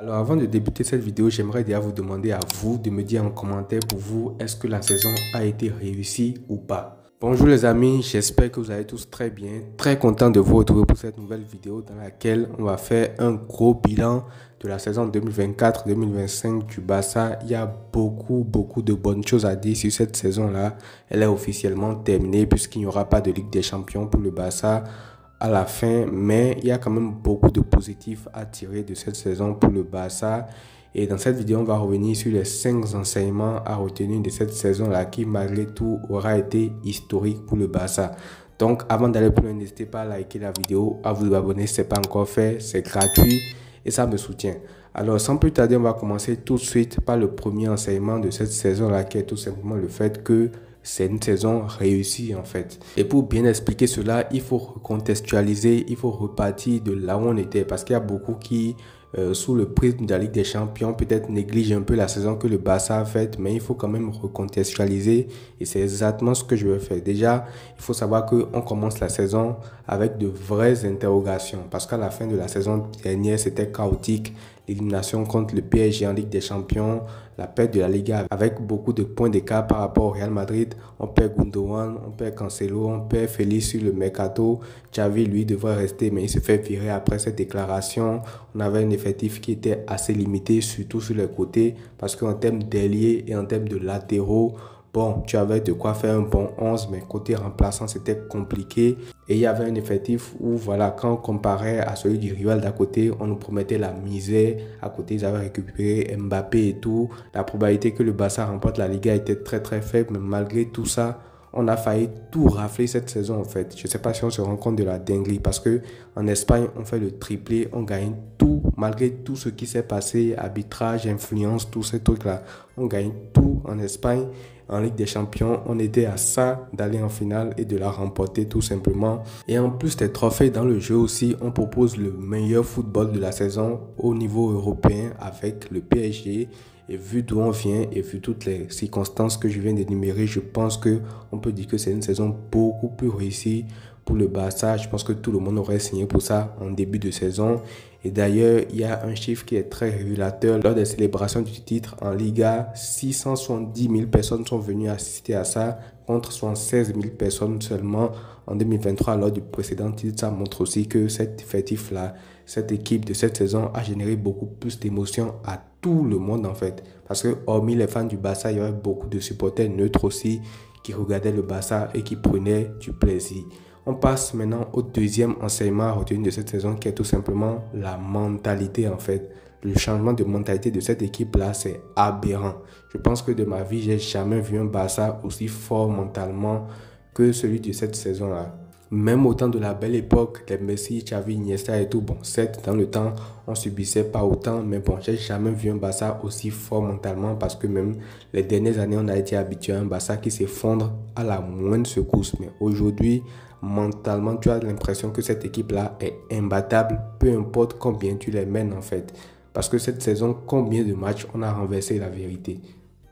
Alors avant de débuter cette vidéo, j'aimerais déjà vous demander à vous de me dire en commentaire pour vous, est-ce que la saison a été réussie ou pas? Bonjour les amis, j'espère que vous allez tous très bien. Très content de vous retrouver pour cette nouvelle vidéo dans laquelle on va faire un gros bilan de la saison 2024-2025 du Barça. Il y a beaucoup de bonnes choses à dire sur cette saison-là. Elle est officiellement terminée puisqu'il n'y aura pas de Ligue des Champions pour le Barça à la fin, mais il y a quand même beaucoup de positifs à tirer de cette saison pour le Barça. Et dans cette vidéo, on va revenir sur les 5 enseignements à retenir de cette saison-là qui, malgré tout, aura été historique pour le Barça. Donc, avant d'aller plus loin, n'hésitez pas à liker la vidéo, à vous abonner si ce n'est pas encore fait. C'est gratuit et ça me soutient. Alors, sans plus tarder, on va commencer tout de suite par le premier enseignement de cette saison-là, qui est tout simplement le fait que c'est une saison réussie en fait. Et pour bien expliquer cela, il faut recontextualiser, il faut repartir de là où on était. Parce qu'il y a beaucoup qui, sous le prisme de la Ligue des Champions, peut-être négligent un peu la saison que le Barça a faite. Mais il faut quand même recontextualiser. Et c'est exactement ce que je vais faire. Déjà, il faut savoir qu'on commence la saison avec de vraies interrogations. Parce qu'à la fin de la saison dernière, c'était chaotique. L'élimination contre le PSG en Ligue des Champions, la perte de la Liga avec beaucoup de points d'écart par rapport au Real Madrid. On perd Gundogan, on perd Cancelo, on perd Félix sur le mercato. Xavi, lui, devrait rester, mais il se fait virer après cette déclaration. On avait un effectif qui était assez limité, surtout sur les côtés, parce qu'en termes d'ailier et en termes de latéraux, bon, tu avais de quoi faire un bon 11, mais côté remplaçant, c'était compliqué. Et il y avait un effectif où, voilà, quand on comparait à celui du rival d'à côté, on nous promettait la misère. À côté, ils avaient récupéré Mbappé et tout. La probabilité que le Barça remporte la Liga était très faible, mais malgré tout ça, on a failli tout rafler cette saison en fait. Je ne sais pas si on se rend compte de la dinguerie parce que en Espagne, on fait le triplé, on gagne tout, malgré tout ce qui s'est passé, arbitrage, influence, tous ces trucs-là. On gagne tout en Espagne. En Ligue des Champions, on était à ça d'aller en finale et de la remporter tout simplement. Et en plus des trophées dans le jeu aussi, on propose le meilleur football de la saison au niveau européen avec le PSG. Et vu d'où on vient et vu toutes les circonstances que je viens d'énumérer, je pense qu'on peut dire que c'est une saison beaucoup plus réussie pour le Barça. Je pense que tout le monde aurait signé pour ça en début de saison. Et d'ailleurs, il y a un chiffre qui est très révélateur. Lors des célébrations du titre en Liga, 670 000 personnes sont venues assister à ça, contre 76 000 personnes seulement en 2023 lors du précédent titre. Ça montre aussi que cet effectif-là, cette équipe de cette saison a généré beaucoup plus d'émotions à tout le monde en fait. Parce que hormis les fans du Barça, il y avait beaucoup de supporters neutres aussi qui regardaient le Barça et qui prenaient du plaisir. On passe maintenant au deuxième enseignement à retenir de cette saison qui est tout simplement la mentalité en fait. Le changement de mentalité de cette équipe-là, c'est aberrant. Je pense que de ma vie, j'ai jamais vu un Barça aussi fort mentalement que celui de cette saison-là. Même au temps de la belle époque, les Messi, Xavi, Iniesta et tout, bon, certes, dans le temps, on subissait pas autant, mais bon, j'ai jamais vu un Barça aussi fort mentalement parce que même les dernières années, on a été habitué à un Barça qui s'effondre à la moindre secousse. Mais aujourd'hui, mentalement, tu as l'impression que cette équipe-là est imbattable, peu importe combien tu les mènes en fait. Parce que cette saison, combien de matchs on a renversé la vérité?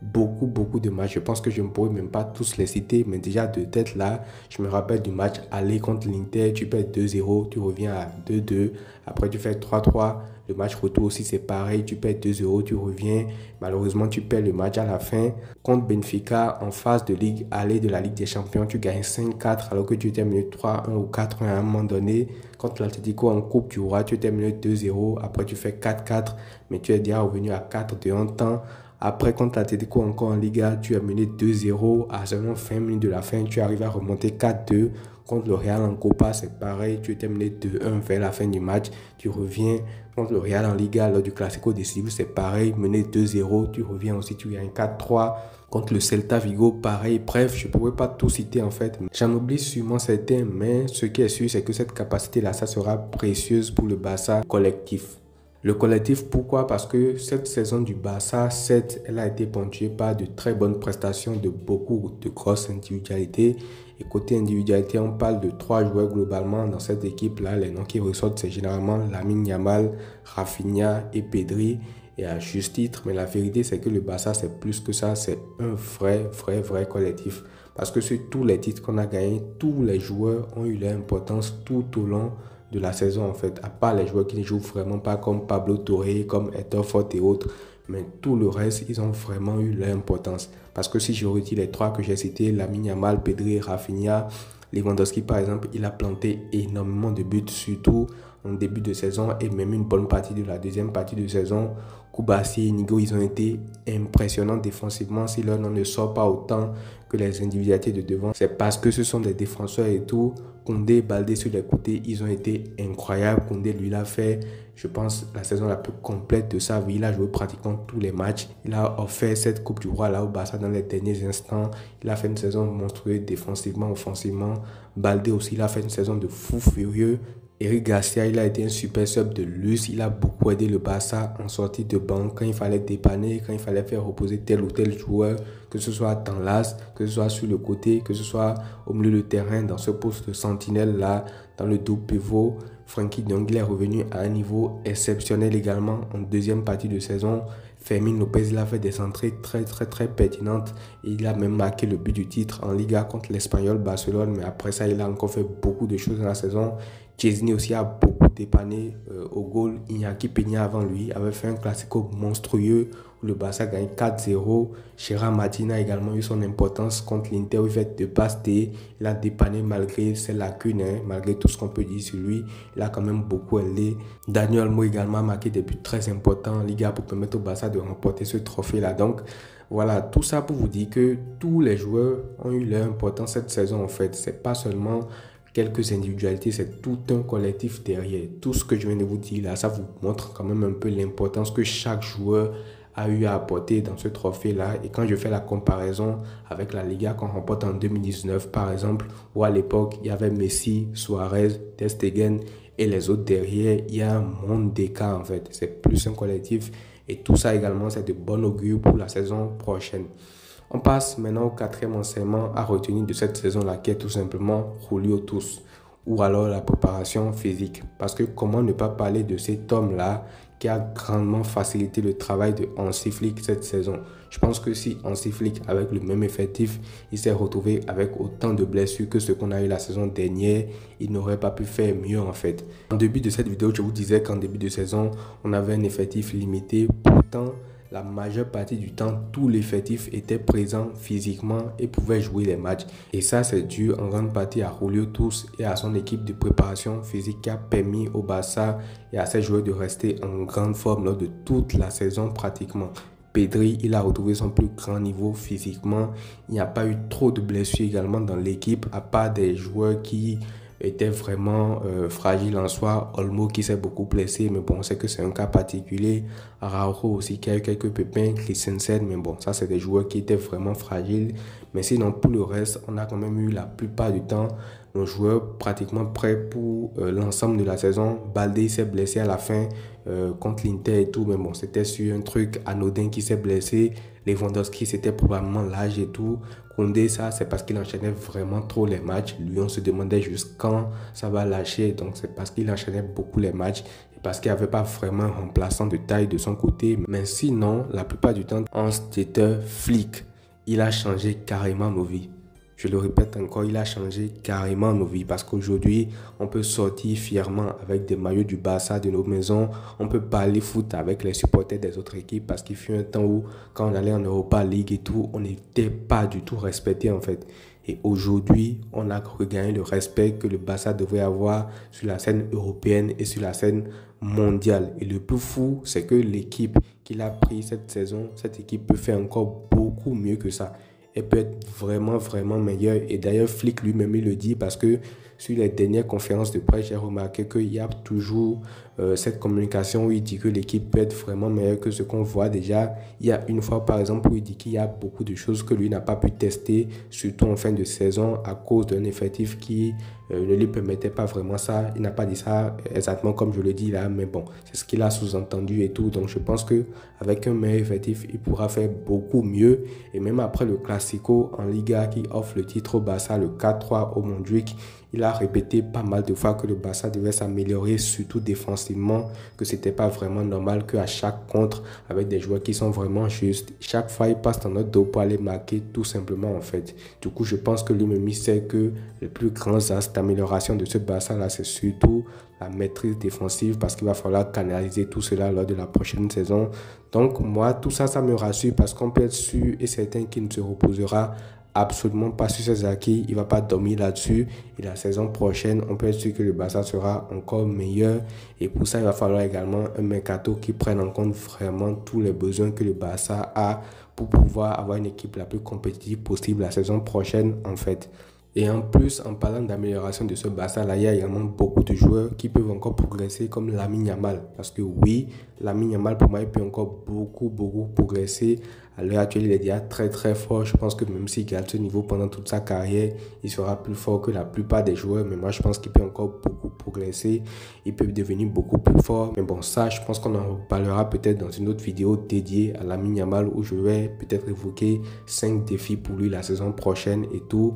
Beaucoup de matchs. Je pense que je ne pourrais même pas tous les citer, mais déjà de tête là, je me rappelle du match aller contre l'Inter, tu perds 2-0, tu reviens à 2-2, après tu fais 3-3, le match retour aussi c'est pareil, tu perds 2-0, tu reviens, malheureusement tu perds le match à la fin, contre Benfica en phase de Ligue aller de la Ligue des Champions, tu gagnes 5-4 alors que tu termines 3-1 ou 4-1 à un moment donné, contre l'Atlético en Coupe du Roi, tu termines 2-0, après tu fais 4-4, mais tu es déjà revenu à 4-2 en temps. Après, contre l'Atlético encore en Liga, tu as mené 2-0 à seulement 20 minutes de la fin. Tu arrives à remonter 4-2. Contre le Real en Copa, c'est pareil. Tu es mené 2-1 vers la fin du match. Tu reviens contre le Real en Liga lors du Classico décisif. C'est pareil. Mené 2-0. Tu reviens aussi. Tu gagnes 4-3. Contre le Celta Vigo, pareil. Bref, je ne pourrais pas tout citer en fait. J'en oublie sûrement certains. Mais ce qui est sûr, c'est que cette capacité-là, ça sera précieuse pour le Barça collectif. Le collectif, pourquoi? Parce que cette saison du Barça, certes, elle a été ponctuée par de très bonnes prestations de beaucoup de grosses individualités. Et côté individualité, on parle de 3 joueurs globalement dans cette équipe-là. Les noms qui ressortent, c'est généralement Lamine Yamal, Rafinha et Pedri. Et à juste titre, mais la vérité, c'est que le Barça, c'est plus que ça. C'est un vrai collectif. Parce que sur tous les titres qu'on a gagnés, tous les joueurs ont eu leur importance tout au long de la saison en fait, à part les joueurs qui ne jouent vraiment pas comme Pablo Torre, comme Héctor Fort et autres. Mais tout le reste, ils ont vraiment eu leur importance. Parce que si je redis les trois que j'ai cités, Lamine Yamal, Pedri, Rafinha, Lewandowski par exemple, il a planté énormément de buts, surtout en début de saison et même une bonne partie de la deuxième partie de saison. Koubassy et Nigo, ils ont été impressionnants défensivement. Si leur nom ne sort pas autant que les individualités de devant, c'est parce que ce sont des défenseurs et tout. Koundé, Baldé sur les côtés, ils ont été incroyables. Koundé, lui, l'a fait, je pense, la saison la plus complète de sa vie. Il a joué pratiquement tous les matchs. Il a offert cette Coupe du Roi là au Barça dans les derniers instants. Il a fait une saison monstrueuse défensivement, offensivement. Baldé aussi, il a fait une saison de fou furieux. Eric Garcia, il a été un super sub de luxe. Il a beaucoup aidé le Barça en sortie de banc quand il fallait dépanner, quand il fallait faire reposer tel ou tel joueur, que ce soit à temps las, que ce soit sur le côté, que ce soit au milieu de terrain, dans ce poste de sentinelle là, dans le double pivot. Frenkie de Jong, il est revenu à un niveau exceptionnel également en deuxième partie de saison. Fermín López, il a fait des entrées très pertinentes. Et il a même marqué le but du titre en Liga contre l'Espagnol Barcelone. Mais après ça, il a encore fait beaucoup de choses dans la saison. Chesney aussi a beaucoup dépanné au goal. Iñaki Peña avant lui avait fait un classico monstrueux où le Barça gagne 4-0. Gerard Martin a également eu son importance contre l'Inter où il fait de passes D. Il a dépanné malgré ses lacunes, malgré tout ce qu'on peut dire sur lui. Il a quand même beaucoup aidé. Dani Olmo également a marqué des buts très importants en Liga pour permettre au Barça de remporter ce trophée-là. Donc voilà, tout ça pour vous dire que tous les joueurs ont eu leur importance cette saison en fait. C'est pas seulement quelques individualités, c'est tout un collectif derrière. Tout ce que je viens de vous dire là, ça vous montre quand même un peu l'importance que chaque joueur a eu à apporter dans ce trophée-là. Et quand je fais la comparaison avec la Liga qu'on remporte en 2019, par exemple, où à l'époque, il y avait Messi, Suarez, Ter Stegen et les autres derrière, il y a un monde d'écart en fait. C'est plus un collectif. Et tout ça également, c'est de bon augure pour la saison prochaine. On passe maintenant au quatrième enseignement à retenir de cette saison-là, qui est tout simplement Julio Tous, ou alors la préparation physique. Parce que comment ne pas parler de cet homme-là qui a grandement facilité le travail de Hansi Flick cette saison. Je pense que si Hansi Flick, avec le même effectif, il s'est retrouvé avec autant de blessures que ce qu'on a eu la saison dernière, il n'aurait pas pu faire mieux en fait. En début de cette vidéo, je vous disais qu'en début de saison, on avait un effectif limité. Pourtant, la majeure partie du temps, tout l'effectif était présent physiquement et pouvait jouer les matchs. Et ça, c'est dû en grande partie à Julio Tous et à son équipe de préparation physique qui a permis au Barça et à ses joueurs de rester en grande forme lors de toute la saison pratiquement. Pedri, il a retrouvé son plus grand niveau physiquement. Il n'y a pas eu trop de blessures également dans l'équipe, à part des joueurs qui était vraiment fragile en soi. Olmo qui s'est beaucoup blessé, mais bon, on sait que c'est un cas particulier. Araujo aussi qui a eu quelques pépins. Christensen, mais bon, ça c'est des joueurs qui étaient vraiment fragiles. Mais sinon, pour le reste, on a quand même eu la plupart du temps nos joueurs pratiquement prêts pour l'ensemble de la saison. Baldé s'est blessé à la fin contre l'Inter et tout, mais bon, c'était sur un truc anodin qui s'est blessé. Lewandowski, c'était probablement l'âge et tout. Koundé, ça, c'est parce qu'il enchaînait vraiment trop les matchs. Lui, on se demandait juste quand ça va lâcher. Donc, c'est parce qu'il enchaînait beaucoup les matchs et parce qu'il n'y avait pas vraiment un remplaçant de taille de son côté. Mais sinon, la plupart du temps, Hans-Dieter Flick, il a changé carrément nos vies. Je le répète encore, il a changé carrément nos vies parce qu'aujourd'hui, on peut sortir fièrement avec des maillots du Barça de nos maisons. On peut parler foot avec les supporters des autres équipes parce qu'il fut un temps où, quand on allait en Europa League et tout, on n'était pas du tout respecté en fait. Et aujourd'hui, on a regagné le respect que le Barça devrait avoir sur la scène européenne et sur la scène mondiale. Et le plus fou, c'est que l'équipe qu'il a pris cette saison, cette équipe peut faire encore beaucoup mieux que ça. Elle peut être vraiment meilleure. Et d'ailleurs, Flick lui-même, il le dit parce que sur les dernières conférences de presse, j'ai remarqué qu'il y a toujours cette communication où il dit que l'équipe peut être vraiment meilleure que ce qu'on voit déjà. Il y a une fois, par exemple, où il dit qu'il y a beaucoup de choses que lui n'a pas pu tester, surtout en fin de saison, à cause d'un effectif qui ne lui permettait pas vraiment ça. Il n'a pas dit ça exactement comme je le dis là, mais bon, c'est ce qu'il a sous-entendu et tout. Donc, je pense qu'avec un meilleur effectif, il pourra faire beaucoup mieux. Et même après le Classico en Liga qui offre le titre au Barça, le 4-3 au Montjuic, Il a répété pas mal de fois que le Barça devait s'améliorer, surtout défensivement, que c'était pas vraiment normal qu'à chaque contre, avec des joueurs qui sont vraiment justes, chaque fois il passe dans notre dos pour aller marquer tout simplement en fait. Du coup, je pense que lui-même il sait que le plus grand axe d'amélioration de ce Barça-là, c'est surtout la maîtrise défensive parce qu'il va falloir canaliser tout cela lors de la prochaine saison. Donc moi, tout ça, ça me rassure parce qu'on peut être sûr et certain qu'il ne se reposera absolument pas sur ses acquis. Il ne va pas dormir là-dessus. Et la saison prochaine, on peut être sûr que le Barça sera encore meilleur. Et pour ça, il va falloir également un mercato qui prenne en compte vraiment tous les besoins que le Barça a pour pouvoir avoir une équipe la plus compétitive possible la saison prochaine en fait. Et en plus, en parlant d'amélioration de ce Barça-là, il y a également beaucoup de joueurs qui peuvent encore progresser comme Lamine Yamal. Parce que oui, Lamine Yamal, pour moi, il peut encore beaucoup progresser. À l'heure actuelle, il est déjà très fort. Je pense que même s'il garde ce niveau pendant toute sa carrière, il sera plus fort que la plupart des joueurs. Mais moi, je pense qu'il peut encore beaucoup progresser. Il peut devenir beaucoup plus fort. Mais bon, ça, je pense qu'on en reparlera peut-être dans une autre vidéo dédiée à Lamine Yamal où je vais peut-être évoquer 5 défis pour lui la saison prochaine et tout.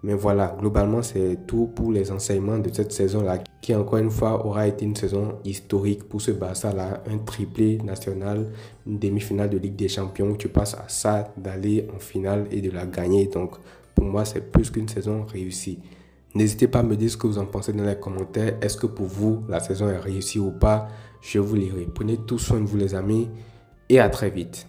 Mais voilà, globalement, c'est tout pour les enseignements de cette saison-là, qui encore une fois aura été une saison historique pour ce Barça-là. Un triplé national, une demi-finale de Ligue des Champions, où tu passes à ça d'aller en finale et de la gagner. Donc, pour moi, c'est plus qu'une saison réussie. N'hésitez pas à me dire ce que vous en pensez dans les commentaires. Est-ce que pour vous, la saison est réussie ou pas? Je vous lirai. Prenez tout soin de vous les amis et à très vite.